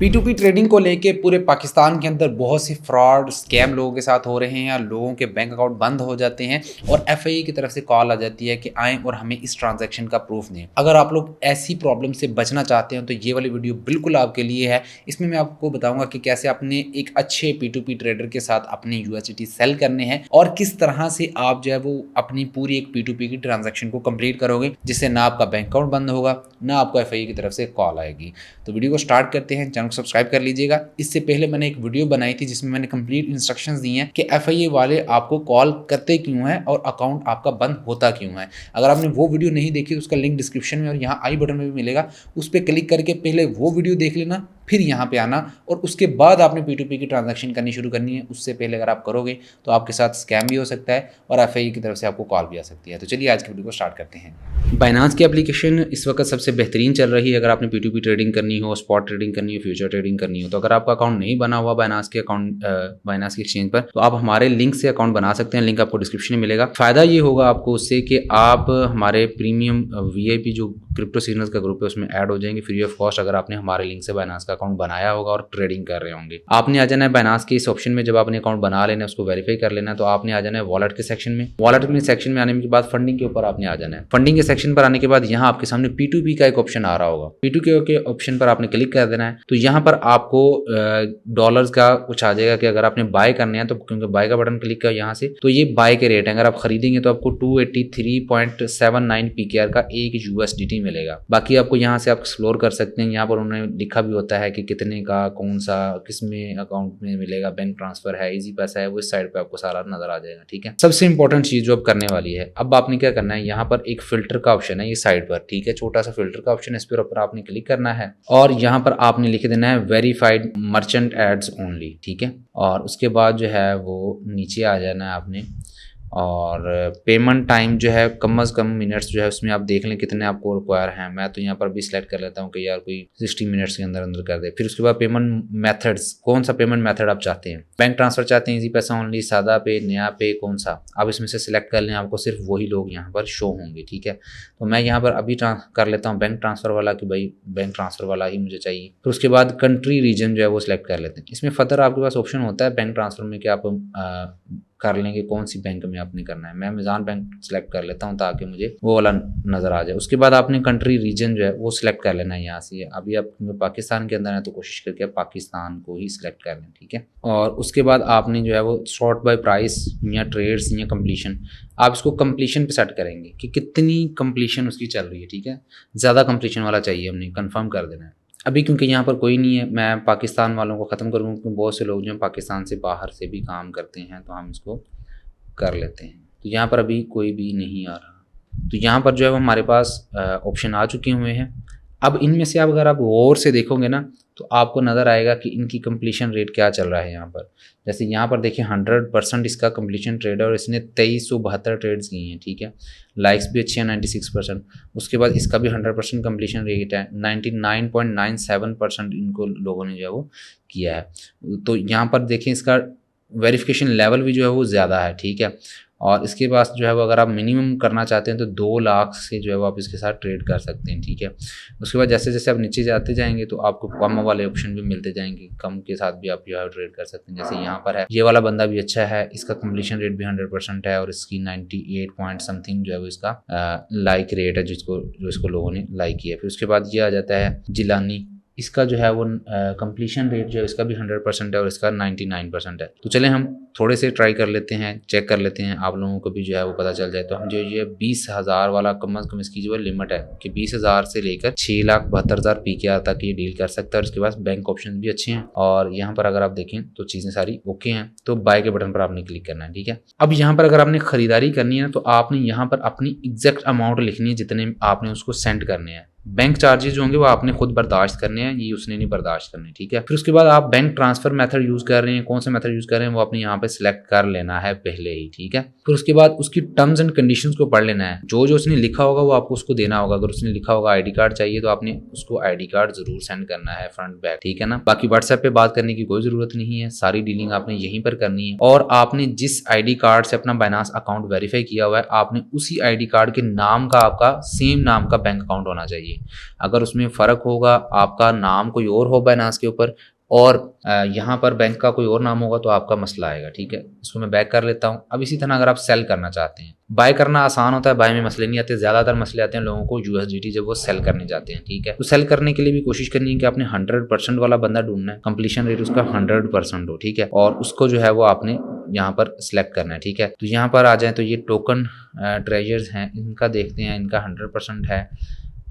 P2P trading को लेके पूरे पाकिस्तान के अंदर बहुत से फ्रॉड स्कैम लोगों के साथ हो रहे हैं या लोगों के बैंक अकाउंट बंद हो जाते हैं और FIA की तरफ से कॉल आ जाती है कि आएँ और हमें इस ट्रांजैक्शन का प्रूफ दें। अगर आप लोग ऐसी प्रॉब्लम से बचना चाहते हैं तो ये वाली वीडियो बिल्कुल आपके लिए है। इसमें मैं आपको बताऊंगा कि कैसे अपने एक अच्छे P2P ट्रेडर के साथ अपने USDT सेल करने हैं और किस तरह से आप जो है वो अपनी पूरी एक P2P की ट्रांजैक्शन को कंप्लीट करोगे, जिससे ना आपका बैंक अकाउंट बंद होगा ना आपको FIA की तरफ से कॉल आएगी। तो वीडियो को स्टार्ट करते हैं। चैनल को सब्सक्राइब कर लीजिएगा। इससे पहले मैंने एक वीडियो बनाई थी जिसमें मैंने कंप्लीट इंस्ट्रक्शंस दी हैं कि FIA वाले आपको कॉल करते क्यों हैं और अकाउंट आपका बंद होता क्यों है। अगर आपने वो वीडियो नहीं देखी तो उसका लिंक डिस्क्रिप्शन में और यहाँ आई बटन में भी मिलेगा, उस पर क्लिक करके पहले वो वीडियो देख लेना, फिर यहाँ पे आना और उसके बाद आपने P2P की ट्रांजैक्शन करनी शुरू करनी है। उससे पहले अगर आप करोगे तो आपके साथ स्कैम भी हो सकता है और FIA की तरफ से आपको कॉल भी आ सकती है। तो चलिए आज की वीडियो को स्टार्ट करते हैं। बाइनांस की एप्लीकेशन इस वक्त सबसे बेहतरीन चल रही है अगर आपने P2P ट्रेडिंग करनी हो, स्पॉट ट्रेडिंग करनी हो, फ्यूचर ट्रेडिंग करनी हो। तो अगर आपका अकाउंट नहीं बना हुआ बाइनांस के एक्सचेंज पर तो आप हमारे लिंक से अकाउंट बना सकते हैं। लिंक आपको डिस्क्रिप्शन में मिलेगा। फायदा ये होगा आपको उससे कि आप हमारे प्रीमियम VIP जो क्रिप्टो सिग्नल्स का ग्रुप है उसमें ऐड हो जाएंगे फ्री ऑफ कॉस्ट, अगर आपने हमारे लिंक से बाइनांस का अकाउंट बनाया होगा और ट्रेडिंग कर रहे होंगे। आपने आ जाना है बाइनांस के इस ऑप्शन में। जब आपने अकाउंट बना लेना है, उसको वेरीफाई कर लेना है, तो आपने आ जाना है वॉलेट के सेक्शन में। वॉलेट में सेक्शन में आने के बाद फंडिंग के ऊपर आपने आ जाना है। फंडिंग के सेक्शन पर आने के बाद यहाँ आपके सामने P2P का एक ऑप्शन आ रहा होगा। P2P के ऑप्शन पर आपने क्लिक कर देना है। तो यहाँ पर आपको डॉलर्स का कुछ आ जाएगा कि अगर आपने बाय करने हैं तो क्योंकि बाय का बटन क्लिक किया यहाँ से तो ये बाय के रेट है। अगर आप खरीदेंगे तो आपको 283.79 PKR का एक USDT मिलेगा। बाकी आपको यहाँ से आप एक्सप्लोर कर सकते हैं। यहाँ पर उन्होंने लिखा भी होता है कि कितने का, कौन सा, किस में अकाउंट में मिलेगा, बैंक ट्रांसफर है, इजी पैसा है, वो इस साइड पे आपको सारा नजर आ जाएगा। ठीक है, सबसे इंपॉर्टेंट चीज जो अब करने वाली है, अब आपने क्या करना है, यहाँ पर एक फिल्टर का ऑप्शन है ये साइड पर। ठीक है, छोटा सा फिल्टर का ऑप्शन है, इस पर ऊपर आपने क्लिक करना है और यहाँ पर आपने लिख देना है वेरीफाइड मर्चेंट एड्स ओनली। ठीक है, और उसके बाद जो है वो नीचे आ जाना है आपने और पेमेंट टाइम जो है कम से कम मिनट्स जो है उसमें आप देख लें कितने आपको रिक्वायर हैं। मैं तो यहाँ पर भी सिलेक्ट कर लेता हूँ कि यार कोई 60 मिनट्स के अंदर अंदर कर दे। फिर उसके बाद पेमेंट मेथड्स, कौन सा पेमेंट मेथड आप चाहते हैं, बैंक ट्रांसफर चाहते हैं, इजी पैसा ओनली, सादा पे, नया पे, कौन सा, आप इसमें से सिलेक्ट कर लें। आपको सिर्फ वही लोग यहाँ पर शो होंगे। ठीक है, तो मैं यहाँ पर अभी कर लेता हूँ बैंक ट्रांसफर वाला कि भाई बैंक ट्रांसफर वाला ही मुझे चाहिए। फिर उसके बाद कंट्री रीजन जो है वो सिलेक्ट कर लेते हैं। इसमें फर्दर आपके पास ऑप्शन होता है बैंक ट्रांसफर में कि आप कर लेंगे कौन सी बैंक में आपने करना है। मैं अमेज़न बैंक सेलेक्ट कर लेता हूं ताकि मुझे वो वाला नज़र आ जाए। उसके बाद आपने कंट्री रीजन जो है वो सिलेक्ट कर लेना है यहाँ से। अभी आप पाकिस्तान के अंदर है तो कोशिश करके आप पाकिस्तान को ही सिलेक्ट कर लें। ठीक है, और उसके बाद आपने जो है वो शॉर्ट बाय प्राइस या ट्रेड्स या कंप्लीशन, आप इसको कंप्लीशन पे सेट करेंगे कि कितनी कंप्लीशन उसकी चल रही है। ठीक है, ज़्यादा कंप्लीशन वाला चाहिए, हमने कंफर्म कर देना है। अभी क्योंकि यहाँ पर कोई नहीं है, मैं पाकिस्तान वालों को ख़त्म करूँगा क्योंकि बहुत से लोग जो हैं पाकिस्तान से बाहर से भी काम करते हैं, तो हम इसको कर लेते हैं। तो यहाँ पर अभी कोई भी नहीं आ रहा। तो यहाँ पर जो है हमारे पास ऑप्शन आ चुके हुए हैं। अब इनमें से आप अगर आप गौर से देखोगे ना तो आपको नज़र आएगा कि इनकी कंप्लीशन रेट क्या चल रहा है। यहाँ पर जैसे यहाँ पर देखिए 100% इसका कंप्लीशन ट्रेड है और इसने 2372 ट्रेड्स की हैं। ठीक है, लाइक्स भी अच्छे हैं 96%। उसके बाद इसका भी 100% कंप्लीशन रेट है, 99.97% इनको लोगों ने जो है वो किया है। तो यहाँ पर देखें इसका वेरिफिकेशन लेवल भी जो है वो ज़्यादा है। ठीक है, और इसके पास जो है वो अगर आप मिनिमम करना चाहते हैं तो 2 लाख से जो है वो आप इसके साथ ट्रेड कर सकते हैं। ठीक है, उसके बाद जैसे जैसे आप नीचे जाते जाएंगे तो आपको कम वाले ऑप्शन भी मिलते जाएंगे, कम के साथ भी आप जो है ट्रेड कर सकते हैं। जैसे यहाँ पर है ये वाला बंदा भी अच्छा है, इसका कंप्लीशन रेट भी 100% है और इसकी 98 पॉइंट समथिंग जो है वो इसका लाइक रेट है जो इसको लोगों ने लाइक किया। फिर उसके बाद ये आ जाता है जिलानी, इसका जो है वो कंप्लीशन रेट जो है इसका भी 100% है और इसका 99% है। तो चलें हम थोड़े से ट्राई कर लेते हैं, चेक कर लेते हैं, आप लोगों को भी जो है वो पता चल जाए। तो हम जो ये 20,000 वाला कम से कम इसकी जो है लिमिट है कि 20,000 से लेकर 6,72,000 PKR तक ये डील कर सकता है। और इसके पास बैंक ऑप्शन भी अच्छे हैं और यहाँ पर अगर आप देखें तो चीज़ें सारी ओके हैं। तो बाय के बटन पर आपने क्लिक करना है। ठीक है, अब यहाँ पर अगर आपने खरीदारी करनी है तो आपने यहाँ पर अपनी एग्जैक्ट अमाउंट लिखनी है जितने आपने उसको सेंड करने हैं। बैंक चार्जेस जो होंगे वो आपने खुद बर्दाश्त करने हैं, ये उसने नहीं बर्दाश्त करने। ठीक है, फिर उसके बाद आप बैंक ट्रांसफर मेथड यूज कर रहे हैं, कौन सा मेथड यूज कर रहे हैं वो आपने यहाँ पे सिलेक्ट कर लेना है पहले ही। ठीक है, फिर उसके बाद उसकी टर्म्स एंड कंडीशंस को पढ़ लेना है। जो जो उसने लिखा होगा वो आपको उसको देना होगा। अगर उसने लिखा होगा ID कार्ड चाहिए तो आपने उसको ID कार्ड जरूर सेंड करना है फ्रंट बैक। ठीक है ना, बाकी व्हाट्सएप पे बात करने की कोई जरूरत नहीं है, सारी डीलिंग आपने यहीं पर करनी है। और आपने जिस ID कार्ड से अपना बाइनांस अकाउंट वेरीफाई किया हुआ है आपने उसी ID कार्ड के नाम का, आपका सेम नाम का बैंक अकाउंट होना चाहिए। चाहिए। अगर उसमें फ़र्क होगा, आपका नाम कोई और हो बाइनेंस के ऊपर और यहाँ पर बैंक का कोई और नाम होगा तो आपका मसला आएगा, ठीक है। इसको मैं बैक कर लेता हूँ। अब इसी तरह अगर आप सेल करना चाहते हैं, बाय करना आसान होता है, बाय में मसले नहीं आते। ज़्यादातर मसले आते हैं लोगों को USDT जब वो सेल करने जाते हैं, ठीक है। तो सेल करने के लिए भी कोशिश करनी है कि आपने 100% वाला बंदा ढूंढना है, कंप्लीशन रेट उसका 100% हो, ठीक है। और उसको जो है वो आपने यहाँ पर सिलेक्ट करना है, ठीक है। तो यहाँ पर आ जाए तो ये टोकन ट्रेजर्स हैं, इनका देखते हैं, इनका 100% है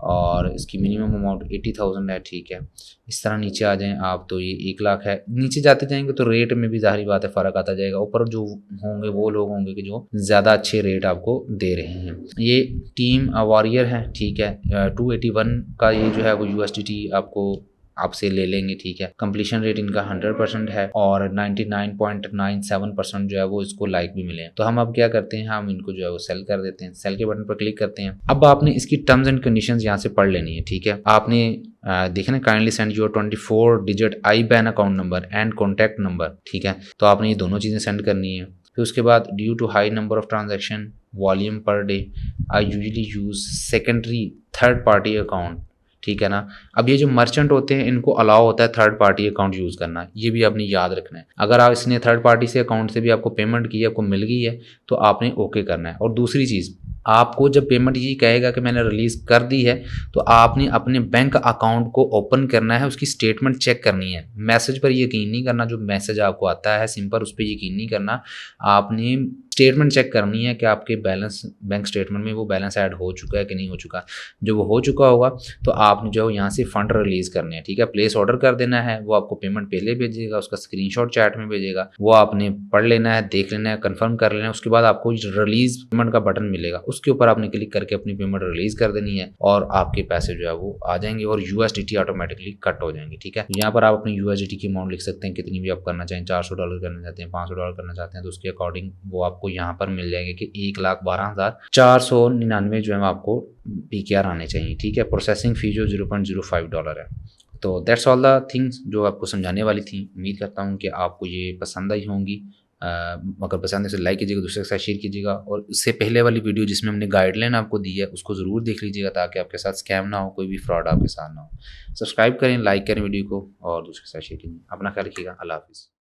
और इसकी मिनिमम अमाउंट 80,000 है, ठीक है। इस तरह नीचे आ जाएं आप तो ये 1 लाख है। नीचे जाते जाएंगे तो रेट में भी ज़ाहिर बात है फ़र्क आता जाएगा। ऊपर जो होंगे वो लोग होंगे कि जो ज़्यादा अच्छे रेट आपको दे रहे हैं। ये टीम वॉरियर है, ठीक है। 281 का ये जो है वो USDT आपको आपसे ले लेंगे, ठीक है। कंप्लीशन रेट इनका 100% है और 99.97% जो है वो इसको लाइक भी मिले हैं। तो हम अब क्या करते हैं, हम इनको जो है वो सेल कर देते हैं। सेल के बटन पर क्लिक करते हैं। अब आपने इसकी टर्म्स एंड कंडीशंस यहाँ से पढ़ लेनी है, ठीक है। आपने देखना, kindly send your 24 digit IBAN account number and contact number, ठीक है। तो आपने ये दोनों चीज़ें सेंड करनी है। फिर उसके बाद due to high number of transaction volume per day I usually use secondary third party account, ठीक है ना। अब ये जो मर्चेंट होते हैं इनको अलाउ होता है थर्ड पार्टी अकाउंट यूज़ करना, ये भी आपने याद रखना है। अगर आप इसने थर्ड पार्टी से अकाउंट से भी आपको पेमेंट की है, आपको मिल गई है, तो आपने ओके करना है। और दूसरी चीज़, आपको जब पेमेंट ये कहेगा कि मैंने रिलीज़ कर दी है, तो आपने अपने बैंक अकाउंट को ओपन करना है, उसकी स्टेटमेंट चेक करनी है। मैसेज पर यकीन नहीं करना, जो मैसेज आपको आता है सिंपल उस पर यकीन नहीं करना। आपने स्टेटमेंट चेक करनी है कि आपके बैलेंस बैंक स्टेटमेंट में वो बैलेंस ऐड हो चुका है कि नहीं हो चुका। जो वो हो चुका होगा तो आपने जो यहाँ से फ़ंड रिलीज़ करने हैं, ठीक है। प्लेस ऑर्डर कर देना है, वो आपको पेमेंट पहले भेजेगा, उसका स्क्रीनशॉट चैट में भेजेगा, वो आपने पढ़ लेना है, देख लेना है, कंफर्म कर लेना है। उसके बाद आपको रिलीज़ पेमेंट का बटन मिलेगा, उसके ऊपर आपने क्लिक करके अपनी पेमेंट रिलीज़ कर देनी है और आपके पैसे जो है वो आ जाएंगे और USDT ऑटोमेटिकली कट हो जाएंगे, ठीक है। यहाँ पर आप अपनी USDT की अमाउंट लिख सकते हैं, कितनी भी आप करना चाहें। $400 करना चाहते हैं, $500 करना चाहते हैं, तो उसके अकॉर्डिंग वो आपको यहाँ पर मिल जाएंगे कि 1,12,499 जो है आपको PKR आने चाहिए, ठीक है। प्रोसेसिंग फ़ी जो $0.05 है। तो दैट्स ऑल द थिंग्स जो आपको समझाने वाली थी। उम्मीद करता हूँ कि आपको ये पसंद आई होंगी। अगर पसंद है तो लाइक कीजिएगा, दूसरे के साथ शेयर कीजिएगा और इससे पहले वाली वीडियो जिसमें हमने गाइडलाइन आपको दी है उसको ज़रूर देख लीजिएगा ताकि आपके साथ स्कैम ना हो, कोई भी फ्रॉड आपके साथ ना हो। सब्सक्राइब करें, लाइक करें वीडियो को और दूसरे के साथ शेयर कीजिए। अपना ख्याल रखिएगा। अल्लाह हाफिज़।